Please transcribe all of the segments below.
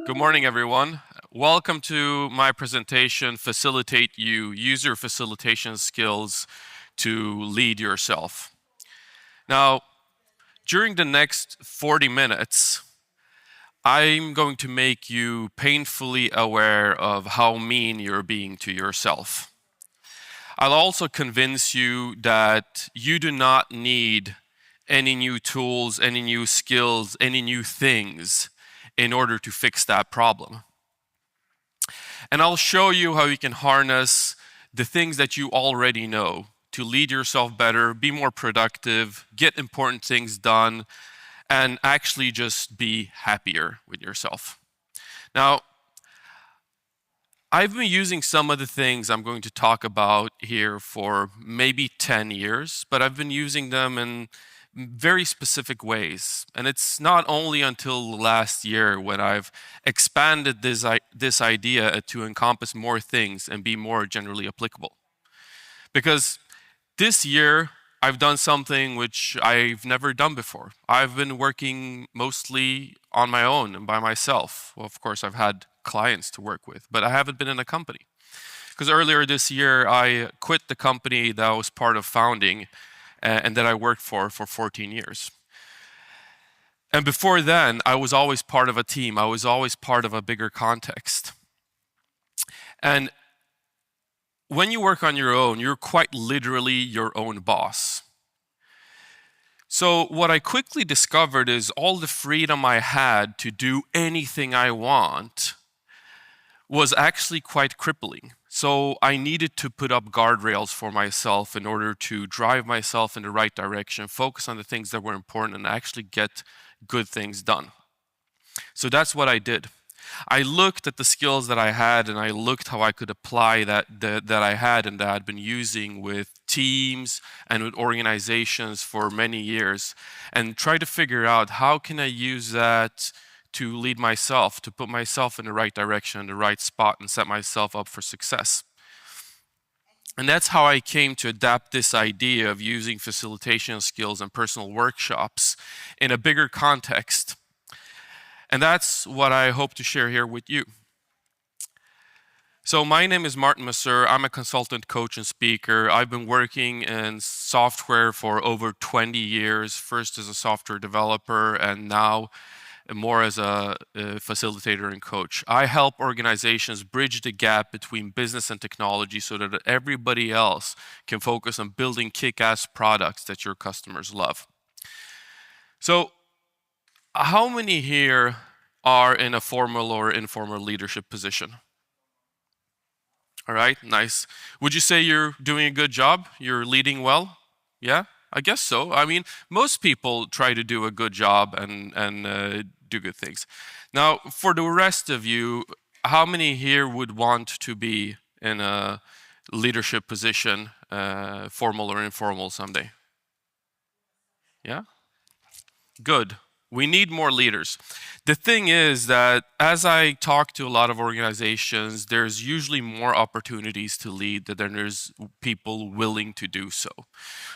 Good morning, everyone. Welcome to my presentation, Facilitate You, User Facilitation Skills to Lead Yourself. Now, during the next 40 minutes, I'm going to make you painfully aware of how mean you're being to yourself. I'll also convince you that you do not need any new tools, any new skills, any new things in order to fix that problem. And I'll show you how you can harness the things that you already know to lead yourself better, be more productive, get important things done, and actually just be happier with yourself. Now, I've been using some of the things I'm going to talk about here for maybe 10 years, but I've been using them in very specific ways. And it's not only until last year when I've expanded this idea to encompass more things and be more generally applicable. Because this year, I've done something which I've never done before. I've been working mostly on my own and by myself. Well, of course, I've had clients to work with, but I haven't been in a company. Because earlier this year, I quit the company that I was part of founding and that I worked for 14 years. And before then, I was always part of a team. I was always part of a bigger context. And when you work on your own, you're quite literally your own boss. So what I quickly discovered is all the freedom I had to do anything I want was actually quite crippling. So I needed to put up guardrails for myself in order to drive myself in the right direction, focus on the things that were important, and actually get good things done. So that's what I did. I looked at the skills that I had, and I looked how I could apply that I had and that I'd been using with teams and with organizations for many years, and tried to figure out how can I use that to lead myself, to put myself in the right direction, in the right spot, and set myself up for success. And that's how I came to adapt this idea of using facilitation skills and personal workshops in a bigger context. And that's what I hope to share here with you. So my name is Mazur. I'm a consultant, coach, and speaker. I've been working in software for over 20 years, first as a software developer and now more as a facilitator and coach. I help organizations bridge the gap between business and technology so that everybody else can focus on building kick-ass products that your customers love. So, how many here are in a formal or informal leadership position? All right, nice. Would you say you're doing a good job? You're leading well? Yeah? I guess so. I mean, most people try to do a good job and do good things. Now, for the rest of you, how many here would want to be in a leadership position, formal or informal someday? Yeah? Good. We need more leaders. The thing is that as I talk to a lot of organizations, there's usually more opportunities to lead than there's people willing to do so.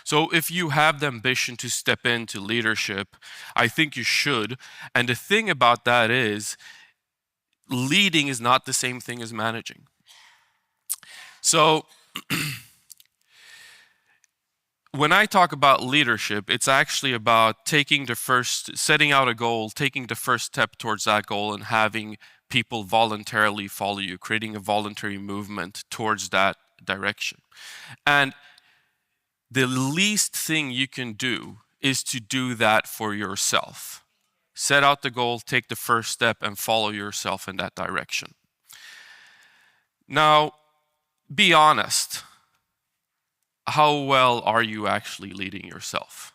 So if you have the ambition to step into leadership, I think you should. And the thing about that is, leading is not the same thing as managing. So when I talk about leadership, it's actually about setting out a goal, taking the first step towards that goal, and having people voluntarily follow you, creating a voluntary movement towards that direction. And the least thing you can do is to do that for yourself. Set out the goal, take the first step, and follow yourself in that direction. Now, be honest. How well are you actually leading yourself?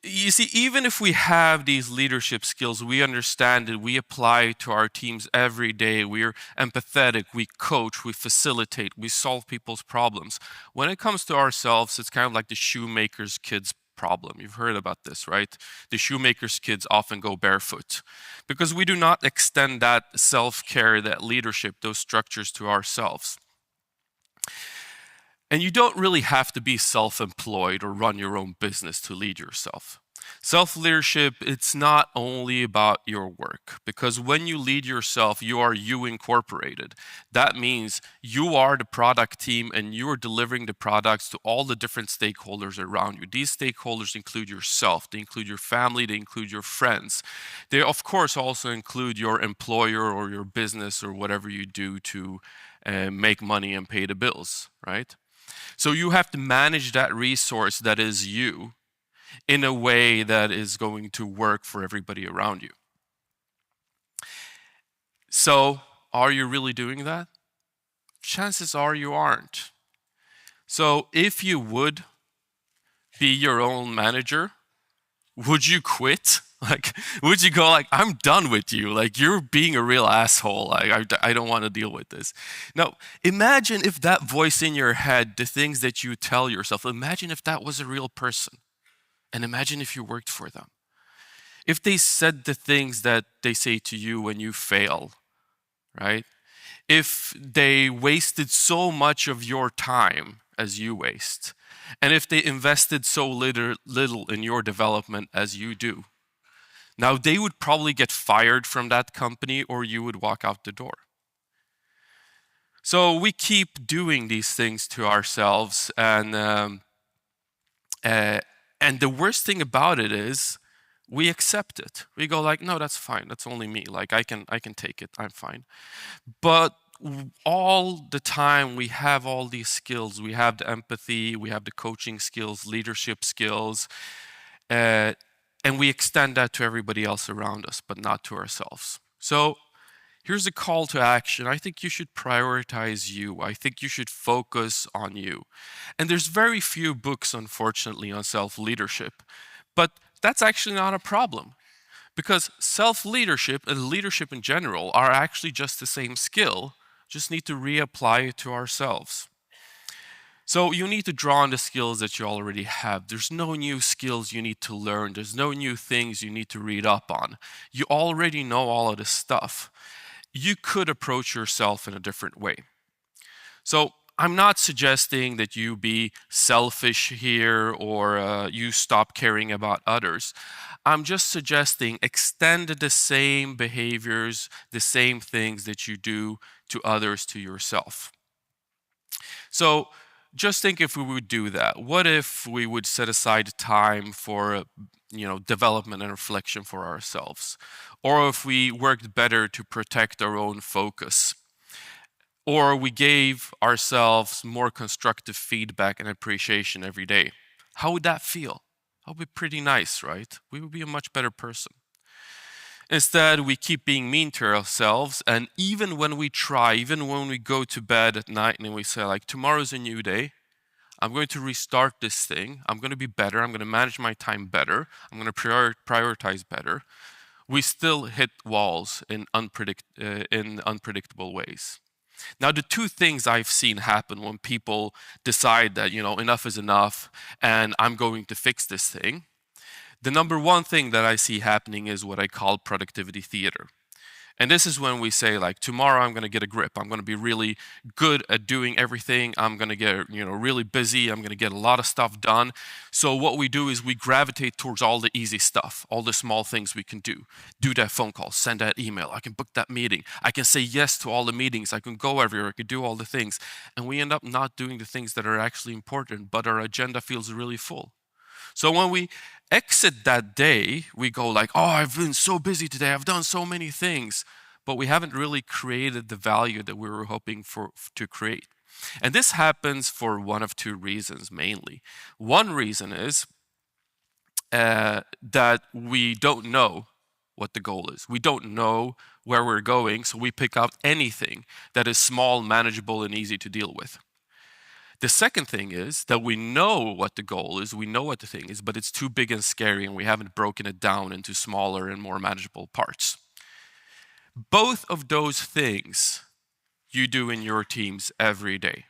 You see, even if we have these leadership skills, we understand it, we apply to our teams every day, we're empathetic, we coach, we facilitate, we solve people's problems. When it comes to ourselves, it's kind of like the shoemaker's kid's problem. You've heard about this, right? The shoemaker's kids often go barefoot because we do not extend that self-care, that leadership, those structures to ourselves. And you don't really have to be self-employed or run your own business to lead yourself. Self-leadership, it's not only about your work, because when you lead yourself, you are you incorporated. That means you are the product team and you are delivering the products to all the different stakeholders around you. These stakeholders include yourself, they include your family, they include your friends. They, of course, also include your employer or your business or whatever you do to make money and pay the bills, right? So you have to manage that resource that is you in a way that is going to work for everybody around you. So, are you really doing that? Chances are you aren't. So, if you would be your own manager, would you quit? Like, would you go like, I'm done with you. Like, you're being a real asshole. I don't want to deal with this. Now, imagine if that voice in your head, the things that you tell yourself, imagine if that was a real person. And imagine if you worked for them. If they said the things that they say to you when you fail, right? If they wasted so much of your time as you waste, and if they invested so little in your development as you do, now they would probably get fired from that company or you would walk out the door. So we keep doing these things to ourselves, and the worst thing about it is we accept it. We go like, no, that's fine. That's only me. Like I can take it. I'm fine. But all the time we have all these skills. We have the empathy, we have the coaching skills, leadership skills, and we extend that to everybody else around us, but not to ourselves. So here's a call to action. I think you should prioritize you. I think you should focus on you. And there's very few books, unfortunately, on self-leadership. But that's actually not a problem. Because self-leadership and leadership in general are actually just the same skill, just need to reapply it to ourselves. So you need to draw on the skills that you already have. There's no new skills you need to learn. There's no new things you need to read up on. You already know all of this stuff. You could approach yourself in a different way. So I'm not suggesting that you be selfish here or you stop caring about others. I'm just suggesting extend the same behaviors, the same things that you do to others to yourself. So just think if we would do that. What if we would set aside time for development and reflection for ourselves? Or if we worked better to protect our own focus? Or we gave ourselves more constructive feedback and appreciation every day? How would that feel? That would be pretty nice, right? We would be a much better person. Instead, we keep being mean to ourselves, and even when we try, even when we go to bed at night and we say, like, tomorrow's a new day, I'm going to restart this thing, I'm going to be better, I'm going to manage my time better, I'm going to prioritize better, we still hit walls in unpredictable ways. Now, the two things I've seen happen when people decide that, enough is enough and I'm going to fix this thing, the number one thing that I see happening is what I call productivity theater. And this is when we say, like, tomorrow I'm going to get a grip. I'm going to be really good at doing everything. I'm going to get, really busy. I'm going to get a lot of stuff done. So what we do is we gravitate towards all the easy stuff, all the small things we can do. Do that phone call, send that email. I can book that meeting. I can say yes to all the meetings. I can go everywhere. I can do all the things. And we end up not doing the things that are actually important, but our agenda feels really full. So when we exit that day, we go like, oh, I've been so busy today. I've done so many things. But we haven't really created the value that we were hoping to create. And this happens for one of two reasons mainly. One reason is that we don't know what the goal is. We don't know where we're going, so we pick up anything that is small, manageable, and easy to deal with. The second thing is that we know what the goal is, we know what the thing is, but it's too big and scary and we haven't broken it down into smaller and more manageable parts. Both of those things you do in your teams every day.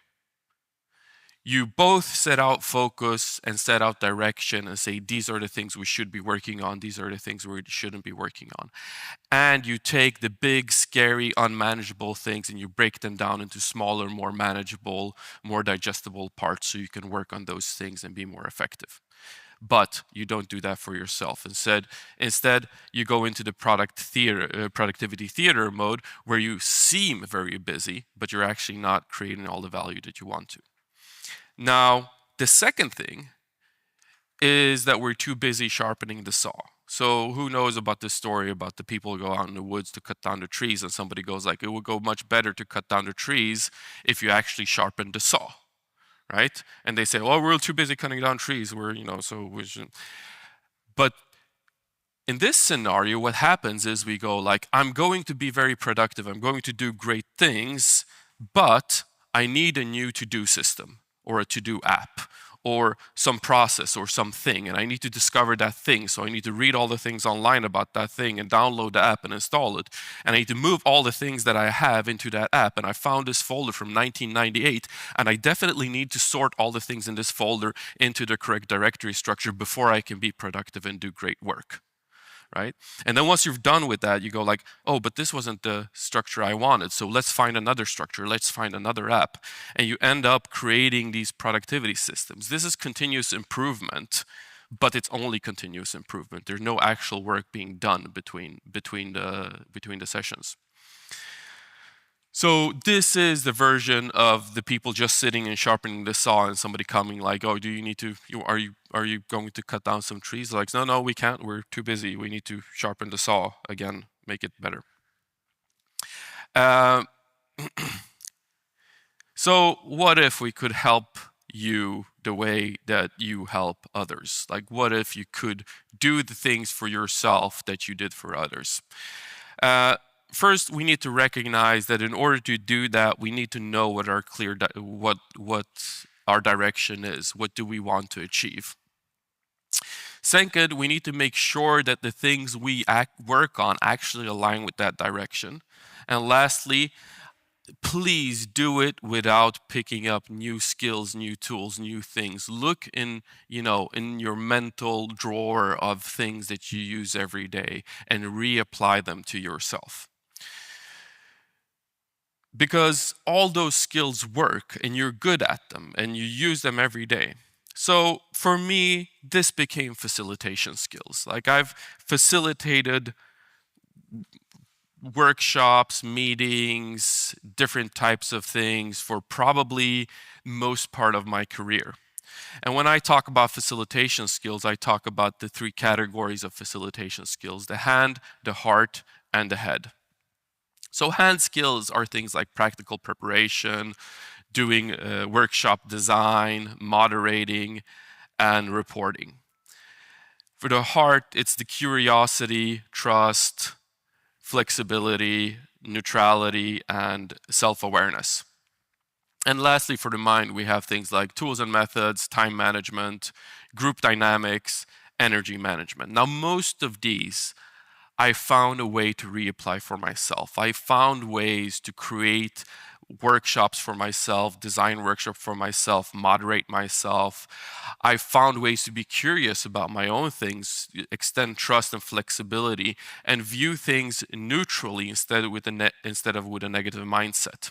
you both set out focus and set out direction and say, these are the things we should be working on, these are the things we shouldn't be working on. And you take the big, scary, unmanageable things and you break them down into smaller, more manageable, more digestible parts so you can work on those things and be more effective. But you don't do that for yourself. Instead, you go into the productivity theater mode where you seem very busy, but you're actually not creating all the value that you want to. Now, the second thing is that we're too busy sharpening the saw. So who knows about this story about the people who go out in the woods to cut down the trees, and somebody goes like, it would go much better to cut down the trees if you actually sharpen the saw, right? And they say, well, we're too busy cutting down trees. But in this scenario, what happens is we go like, I'm going to be very productive. I'm going to do great things, but I need a new to-do system or a to-do app or some process or something, and I need to discover that thing. So I need to read all the things online about that thing and download the app and install it. And I need to move all the things that I have into that app. And I found this folder from 1998, and I definitely need to sort all the things in this folder into the correct directory structure before I can be productive and do great work. Right? And then once you've done with that, you go like, oh, but this wasn't the structure I wanted. So let's find another structure. Let's find another app. And you end up creating these productivity systems. This is continuous improvement, but it's only continuous improvement. There's no actual work being done between the sessions. So this is the version of the people just sitting and sharpening the saw and somebody coming like, oh, do you need to, are you going to cut down some trees? Like, no, we can't. We're too busy. We need to sharpen the saw again, make it better. So what if we could help you the way that you help others? Like, what if you could do the things for yourself that you did for others? First, we need to recognize that in order to do that, we need to know what our what our direction is. What do we want to achieve? Second, we need to make sure that the things we work on actually align with that direction. And lastly, please do it without picking up new skills, new tools, new things. Look in your mental drawer of things that you use every day and reapply them to yourself. Because all those skills work and you're good at them and you use them every day. So for me, this became facilitation skills. Like I've facilitated workshops, meetings, different types of things for probably most part of my career. And when I talk about facilitation skills, I talk about the three categories of facilitation skills: the hand, the heart, and the head. So hand skills are things like practical preparation, doing workshop design, moderating, and reporting. For the heart, it's the curiosity, trust, flexibility, neutrality, and self-awareness. And lastly, for the mind, we have things like tools and methods, time management, group dynamics, energy management. Now, most of these I found a way to reapply for myself. I found ways to create workshops for myself, design workshops for myself, moderate myself. I found ways to be curious about my own things, extend trust and flexibility, and view things neutrally instead of with a negative mindset.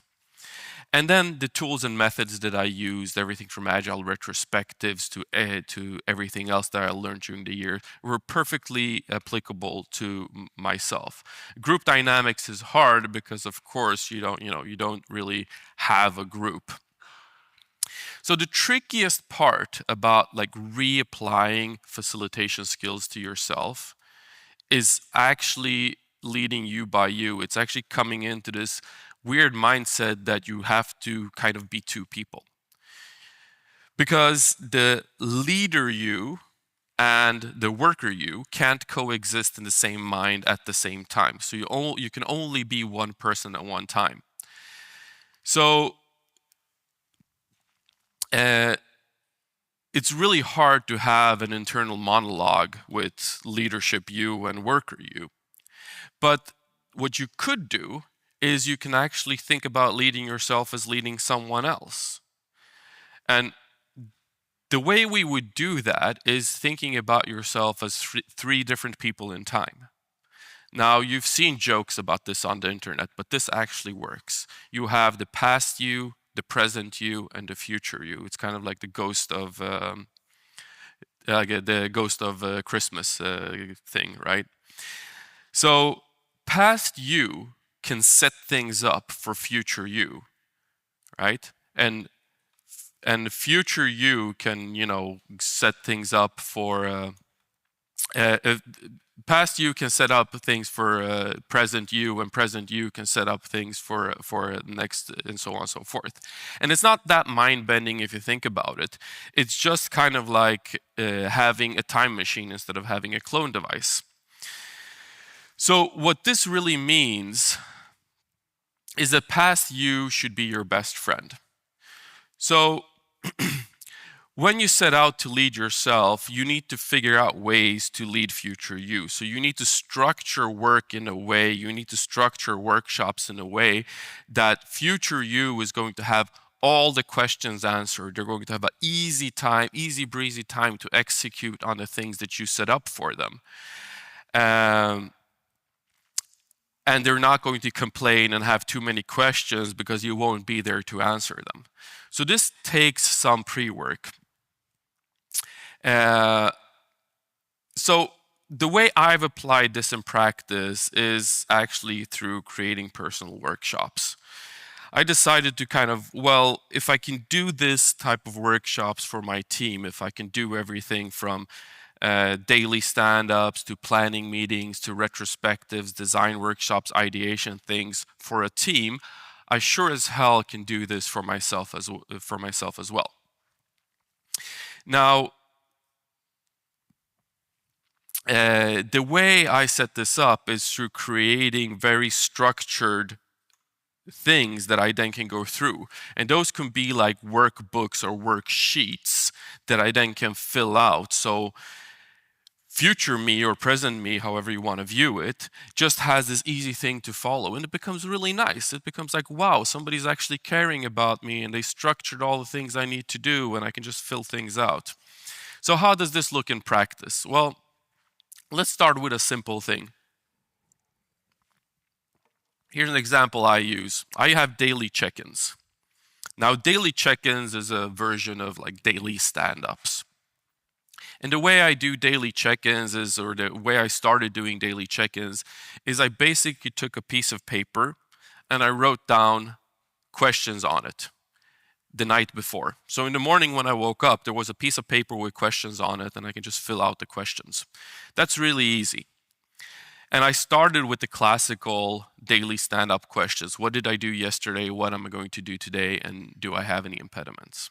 And then the tools and methods that I used, everything from agile retrospectives to everything else that I learned during the year, were perfectly applicable to myself. Group dynamics is hard because, of course, you don't really have a group. So the trickiest part about like reapplying facilitation skills to yourself is actually leading you by you. It's actually coming into this weird mindset that you have to kind of be two people. Because the leader you and the worker you can't coexist in the same mind at the same time. So you can only be one person at one time. So it's really hard to have an internal monologue with leadership you and worker you. But what you could do is you can actually think about leading yourself as leading someone else. And The way we would do that is thinking about yourself as three different people in time. Now, you've seen jokes about this on the internet, but this actually works. You have the past you, the present you, and the future you. It's kind of like the ghost of Christmas thing, right? So, past you can set things up for future you, right? And future you can, set things up for past you can set up things for present you, and present you can set up things for next, and so on and so forth. And it's not that mind-bending if you think about it. It's just kind of like having a time machine instead of having a clone device. So what this really means is that past you should be your best friend. So when you set out to lead yourself, you need to figure out ways to lead future you. So you need to structure work in a way, you need to structure workshops in a way that future you is going to have all the questions answered. They're going to have an easy breezy time to execute on the things that you set up for them. And they're not going to complain and have too many questions because you won't be there to answer them. So this takes some pre-work. So the way I've applied this in practice is actually through creating personal workshops. I decided to if I can do this type of workshops for my team, if I can do everything from daily stand-ups to planning meetings to retrospectives, design workshops, ideation things for a team, I sure as hell can do this for myself as well. Now, the way I set this up is through creating very structured things that I then can go through. And those can be like workbooks or worksheets that I then can fill out. So future me or present me, however you want to view it, just has this easy thing to follow. And it becomes really nice. It becomes like, wow, somebody's actually caring about me and they structured all the things I need to do and I can just fill things out. So how does this look in practice? Well, let's start with a simple thing. Here's an example I use. I have daily check-ins. Now, daily check-ins is a version of like daily stand-ups. And the way I do daily check-ins or the way I started doing daily check-ins is I basically took a piece of paper and I wrote down questions on it the night before. So in the morning when I woke up, there was a piece of paper with questions on it and I can just fill out the questions. That's really easy. And I started with the classical daily stand-up questions. What did I do yesterday? What am I going to do today? And do I have any impediments?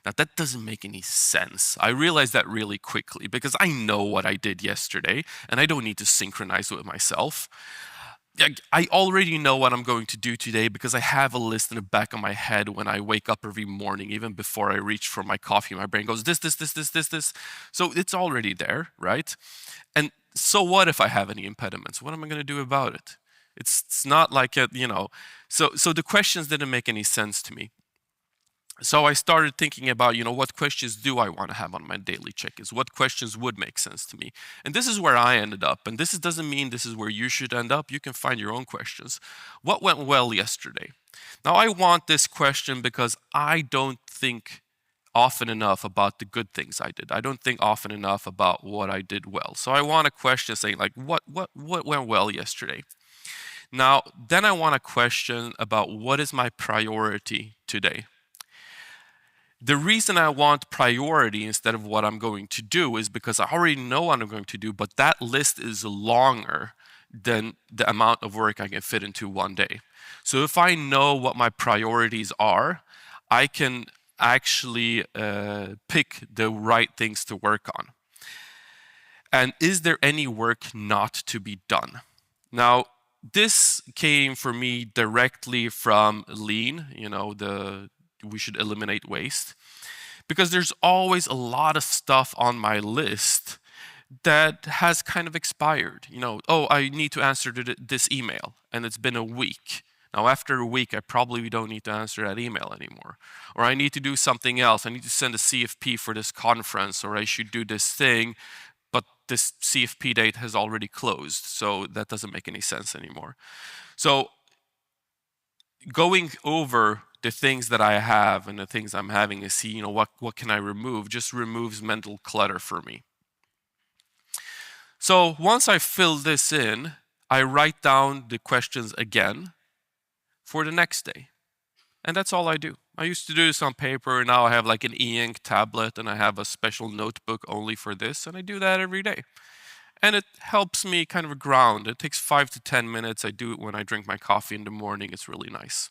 Now, that doesn't make any sense. I realized that really quickly because I know what I did yesterday and I don't need to synchronize with myself. I already know what I'm going to do today because I have a list in the back of my head when I wake up every morning, even before I reach for my coffee. My brain goes, this. So it's already there, right? And so what if I have any impediments? What am I going to do about it? It's not like, so the questions didn't make any sense to me. So I started thinking about, what questions do I want to have on my daily check-ins? What questions would make sense to me? And this is where I ended up. And this doesn't mean this is where you should end up. You can find your own questions. What went well yesterday? Now, I want this question because I don't think often enough about the good things I did. I don't think often enough about what I did well. So I want a question saying like, what went well yesterday? Now, then I want a question about what is my priority today? The reason I want priority instead of what I'm going to do is because I already know what I'm going to do, but that list is longer than the amount of work I can fit into one day. So if I know what my priorities are, I can actually pick the right things to work on. And is there any work not to be done? Now, this came for me directly from Lean, we should eliminate waste, because there's always a lot of stuff on my list that has kind of expired. I need to answer this email and it's been a week. Now, after a week, I probably don't need to answer that email anymore. Or I need to do something else. I need to send a CFP for this conference, or I should do this thing, but this CFP date has already closed, so that doesn't make any sense anymore. So going over the things that I have and the things I'm having to see, what can I remove, just removes mental clutter for me. So once I fill this in, I write down the questions again for the next day. And that's all I do. I used to do this on paper, and now I have like an e-ink tablet, and I have a special notebook only for this, and I do that every day. And it helps me kind of ground. It takes 5 to 10 minutes. I do it when I drink my coffee in the morning. It's really nice.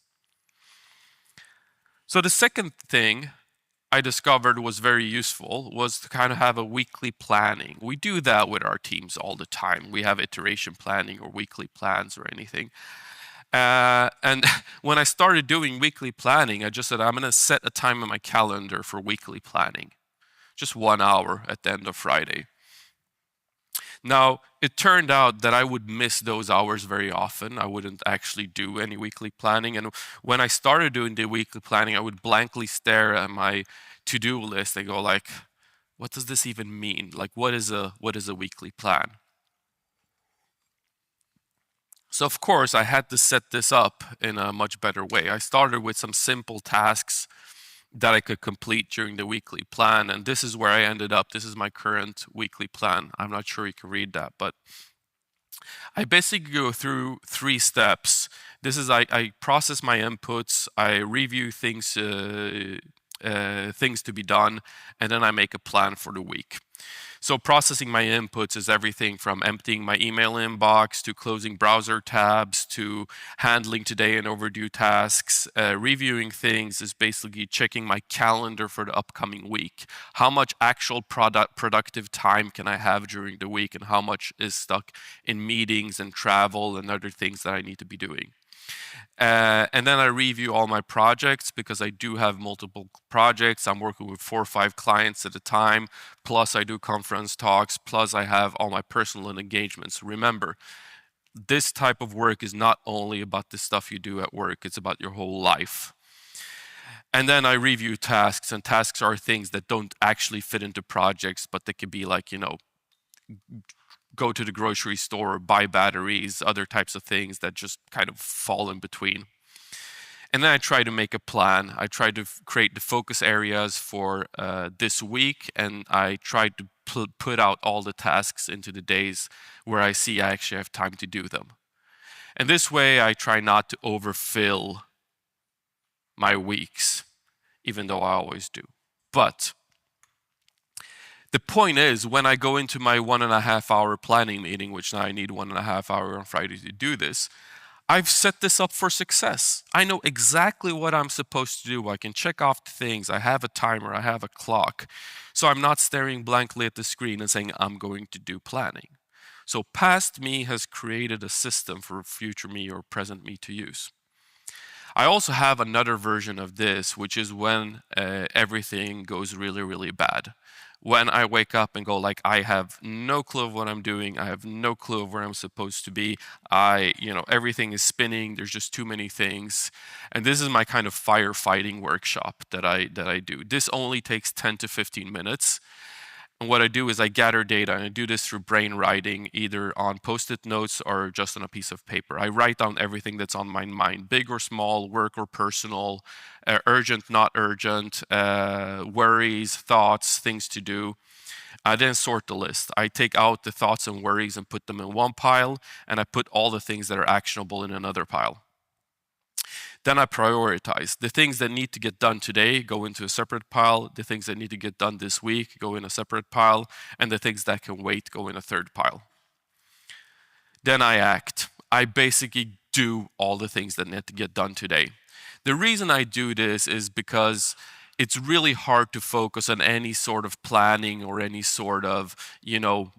So the second thing I discovered was very useful was to kind of have a weekly planning. We do that with our teams all the time. We have iteration planning or weekly plans or anything. And when I started doing weekly planning, I just said, I'm going to set a time in my calendar for weekly planning. Just 1 hour at the end of Friday. Now, it turned out that I would miss those hours very often. I wouldn't actually do any weekly planning. And when I started doing the weekly planning, I would blankly stare at my to-do list and go like, what does this even mean? Like, what is a weekly plan? So of course, I had to set this up in a much better way. I started with some simple tasks that I could complete during the weekly plan. And this is where I ended up. This is my current weekly plan. I'm not sure you can read that, but I basically go through 3 steps. This is I process my inputs, I review things to be done, and then I make a plan for the week. So processing my inputs is everything from emptying my email inbox to closing browser tabs to handling today and overdue tasks. Reviewing things is basically checking my calendar for the upcoming week. How much actual productive time can I have during the week, and how much is stuck in meetings and travel and other things that I need to be doing. And then I review all my projects because I do have multiple projects. I'm working with 4 or 5 clients at a time. Plus I do conference talks. Plus I have all my personal engagements. Remember, this type of work is not only about the stuff you do at work. It's about your whole life. And then I review tasks, and tasks are things that don't actually fit into projects, but they could be like, go to the grocery store, buy batteries, other types of things that just kind of fall in between. And then I try to make a plan. I try to create the focus areas for this week, and I try to put out all the tasks into the days where I see I actually have time to do them. And this way I try not to overfill my weeks, even though I always do. But the point is, when I go into my 1.5 hour planning meeting, which now I need 1.5 hours on Friday to do this, I've set this up for success. I know exactly what I'm supposed to do. I can check off the things. I have a timer. I have a clock. So I'm not staring blankly at the screen and saying, I'm going to do planning. So past me has created a system for future me or present me to use. I also have another version of this, which is when everything goes really, really bad. When I wake up and go like, I have no clue of what I'm doing. I have no clue of where I'm supposed to be. Everything is spinning. There's just too many things. And this is my kind of firefighting workshop that I do. This only takes 10 to 15 minutes. And what I do is I gather data, and I do this through brain writing, either on Post-it notes or just on a piece of paper. I write down everything that's on my mind, big or small, work or personal, urgent, not urgent, worries, thoughts, things to do. I then sort the list. I take out the thoughts and worries and put them in one pile, and I put all the things that are actionable in another pile. Then I prioritize. The things that need to get done today go into a separate pile. The things that need to get done this week go in a separate pile. And the things that can wait go in a third pile. Then I act. I basically do all the things that need to get done today. The reason I do this is because it's really hard to focus on any sort of planning or any sort of,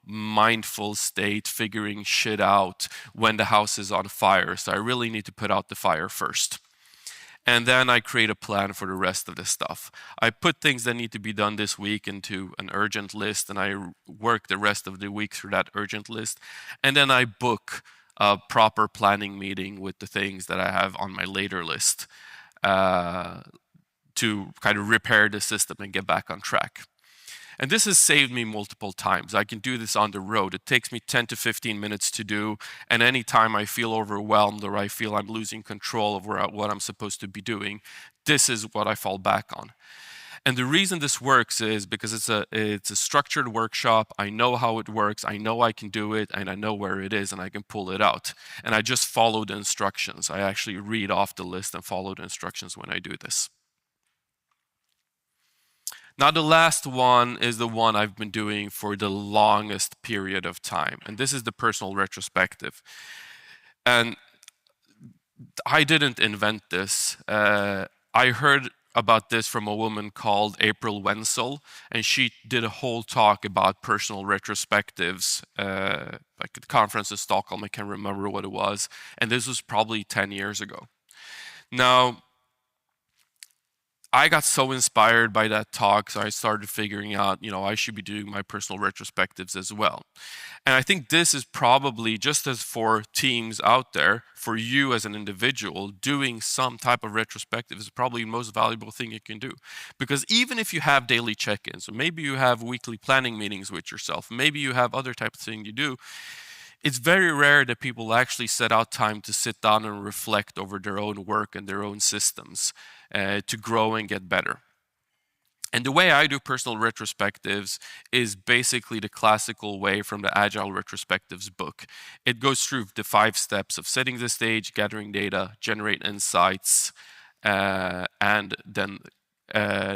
mindful state, figuring shit out when the house is on fire. So I really need to put out the fire first. And then I create a plan for the rest of the stuff. I put things that need to be done this week into an urgent list, and I work the rest of the week through that urgent list. And then I book a proper planning meeting with the things that I have on my later list to kind of repair the system and get back on track. And this has saved me multiple times. I can do this on the road. It takes me 10 to 15 minutes to do, and anytime I feel overwhelmed or I feel I'm losing control over what I'm supposed to be doing, this is what I fall back on. And the reason this works is because it's a structured workshop. I know how it works. I know I can do it, and I know where it is, and I can pull it out. And I just follow the instructions. I actually read off the list and follow the instructions when I do this. Now, the last one is the one I've been doing for the longest period of time, and this is the personal retrospective. And I didn't invent this. I heard about this from a woman called April Wenzel, and she did a whole talk about personal retrospectives, like at the conference in Stockholm. I can't remember what it was, and this was probably 10 years ago. Now, I got so inspired by that talk, so I started figuring out, I should be doing my personal retrospectives as well. And I think this is probably, just as for teams out there, for you as an individual, doing some type of retrospective is probably the most valuable thing you can do. Because even if you have daily check-ins, or maybe you have weekly planning meetings with yourself, maybe you have other type of thing you do, it's very rare that people actually set out time to sit down and reflect over their own work and their own systems to grow and get better. And the way I do personal retrospectives is basically the classical way from the Agile Retrospectives book. It goes through the 5 steps of setting the stage, gathering data, generate insights, and then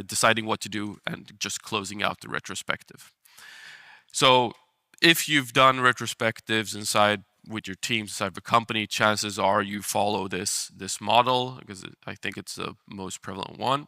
deciding what to do and just closing out the retrospective. So if you've done retrospectives inside with your teams inside the company, chances are you follow this model, because I think it's the most prevalent one.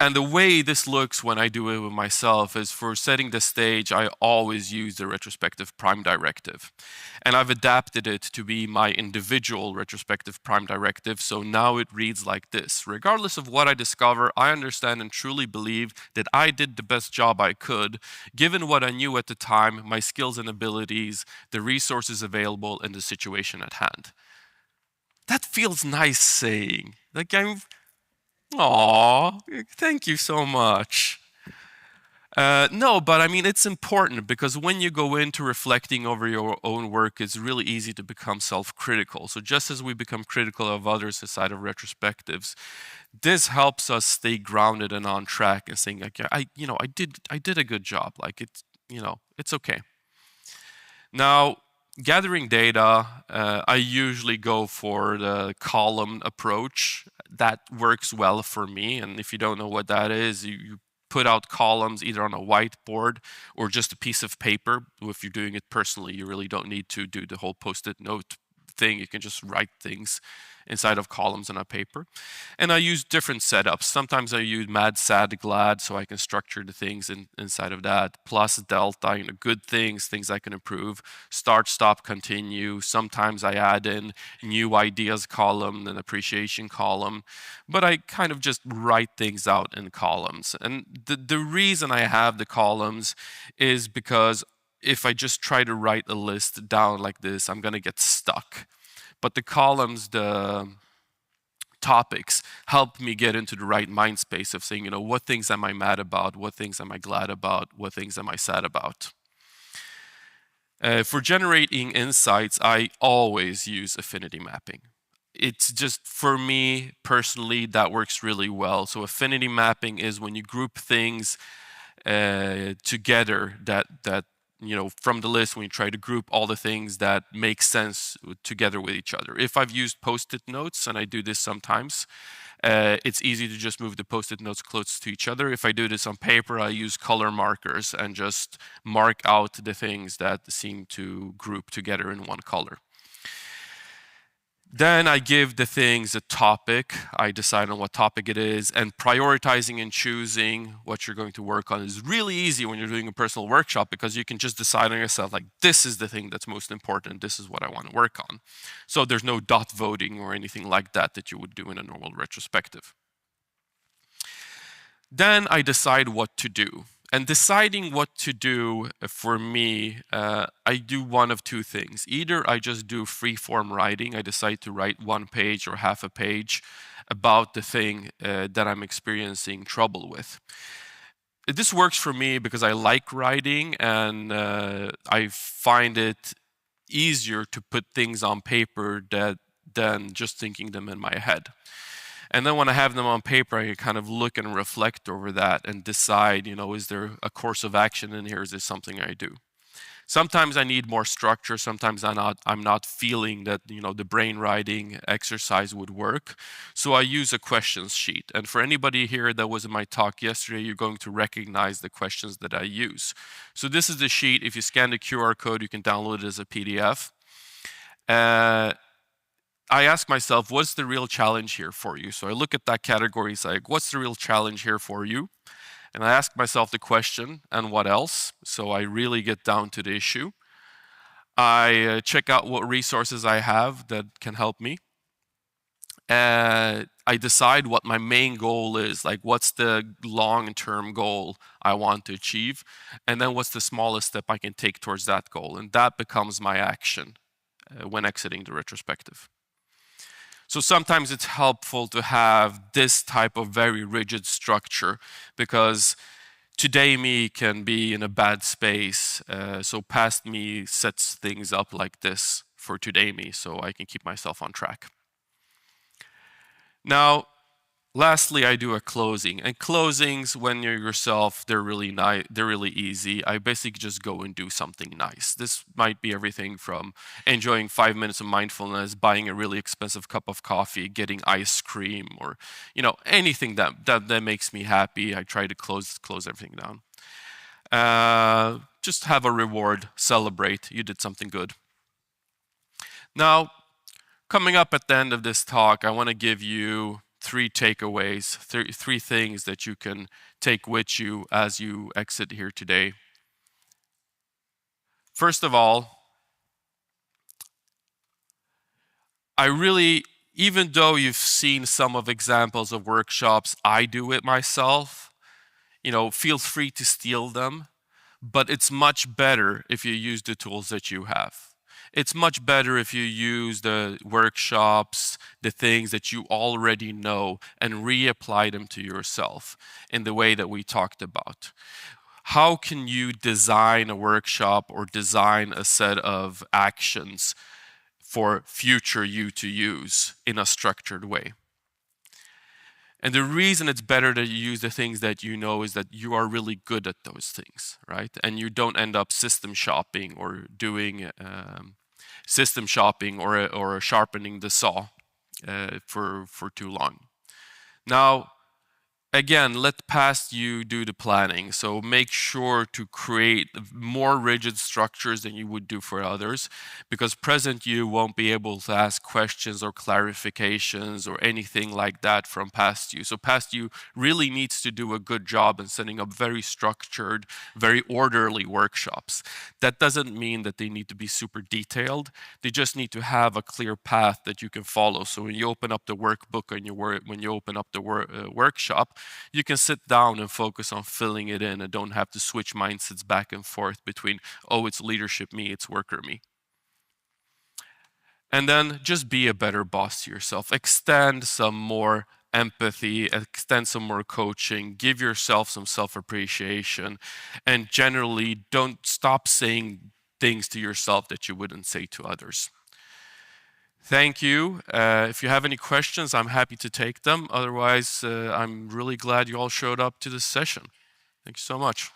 And the way this looks when I do it with myself is, for setting the stage, I always use the retrospective prime directive. And I've adapted it to be my individual retrospective prime directive, so now it reads like this. Regardless of what I discover, I understand and truly believe that I did the best job I could, given what I knew at the time, my skills and abilities, the resources available, and the situation at hand. That feels nice saying. Like Aw, thank you so much. No, but I mean, it's important, because when you go into reflecting over your own work, it's really easy to become self-critical. So just as we become critical of others inside of retrospectives, this helps us stay grounded and on track and saying, like, I did a good job. Like, it's okay. Now, gathering data, I usually go for the column approach. That works well for me. And if you don't know what that is, you put out columns either on a whiteboard or just a piece of paper. If you're doing it personally, you really don't need to do the whole post-it note thing. You can just write things inside of columns on a paper. And I use different setups. Sometimes I use mad, sad, glad, so I can structure the things inside of that. Plus, delta, good things, things I can improve. Start, stop, continue. Sometimes I add in new ideas column and appreciation column. But I kind of just write things out in columns. And the reason I have the columns is because if I just try to write a list down like this, I'm going to get stuck. But the columns, the topics, help me get into the right mind space of saying, what things am I mad about? What things am I glad about? What things am I sad about? For generating insights, I always use affinity mapping. It's just, for me personally, that works really well. So affinity mapping is when you group things together that from the list, when you try to group all the things that make sense together with each other. If I've used post-it notes, and I do this sometimes, it's easy to just move the post-it notes close to each other. If I do this on paper, I use color markers and just mark out the things that seem to group together in one color. Then I give the things a topic. I decide on what topic it is, and prioritizing and choosing what you're going to work on is really easy when you're doing a personal workshop, because you can just decide on yourself, like, this is the thing that's most important, this is what I want to work on. So there's no dot voting or anything like that you would do in a normal retrospective. Then I decide what to do. And deciding what to do for me, I do one of two things. Either I just do free-form writing. I decide to write 1 page or half a page about the thing that I'm experiencing trouble with. This works for me because I like writing, and I find it easier to put things on paper than just thinking them in my head. And then when I have them on paper, I can kind of look and reflect over that and decide, is there a course of action in here? Is this something I do? Sometimes I need more structure. Sometimes I'm not feeling that, the brain writing exercise would work. So I use a questions sheet. And for anybody here that was in my talk yesterday, you're going to recognize the questions that I use. So this is the sheet. If you scan the QR code, you can download it as a PDF. I ask myself, what's the real challenge here for you? So I look at that category, it's like, what's the real challenge here for you? And I ask myself the question, and what else? So I really get down to the issue. I check out what resources I have that can help me. I decide what my main goal is, like what's the long-term goal I want to achieve, and then what's the smallest step I can take towards that goal. And that becomes my action when exiting the retrospective. So sometimes it's helpful to have this type of very rigid structure, because today me can be in a bad space. So past me sets things up like this for today me, so I can keep myself on track. Now, lastly, I do a closing. And closings, when you're yourself, they're really nice. They're really easy. I basically just go and do something nice. This might be everything from enjoying 5 minutes of mindfulness, buying a really expensive cup of coffee, getting ice cream, or anything that makes me happy. I try to close everything down. Just have a reward, celebrate. You did something good. Now, coming up at the end of this talk, I want to give you 3 takeaways, 3 things that you can take with you as you exit here today. First of all, even though you've seen some of examples of workshops, I do it myself. Feel free to steal them, but it's much better if you use the tools that you have. It's much better if you use the workshops, the things that you already know, and reapply them to yourself in the way that we talked about. How can you design a workshop or design a set of actions for future you to use in a structured way? And the reason it's better that you use the things that you know is that you are really good at those things, right? And you don't end up system shopping or doing system shopping or sharpening the saw for too long. Now, again, let past you do the planning. So make sure to create more rigid structures than you would do for others, because present you won't be able to ask questions or clarifications or anything like that from past you. So past you really needs to do a good job in setting up very structured, very orderly workshops. That doesn't mean that they need to be super detailed. They just need to have a clear path that you can follow. So when you open up the workbook and when you open up the workshop, you can sit down and focus on filling it in and don't have to switch mindsets back and forth between, oh, it's leadership me, it's worker me. And then just be a better boss to yourself. Extend some more empathy, extend some more coaching, give yourself some self-appreciation, and generally don't stop saying things to yourself that you wouldn't say to others. Thank you. If you have any questions, I'm happy to take them. Otherwise, I'm really glad you all showed up to this session. Thank you so much.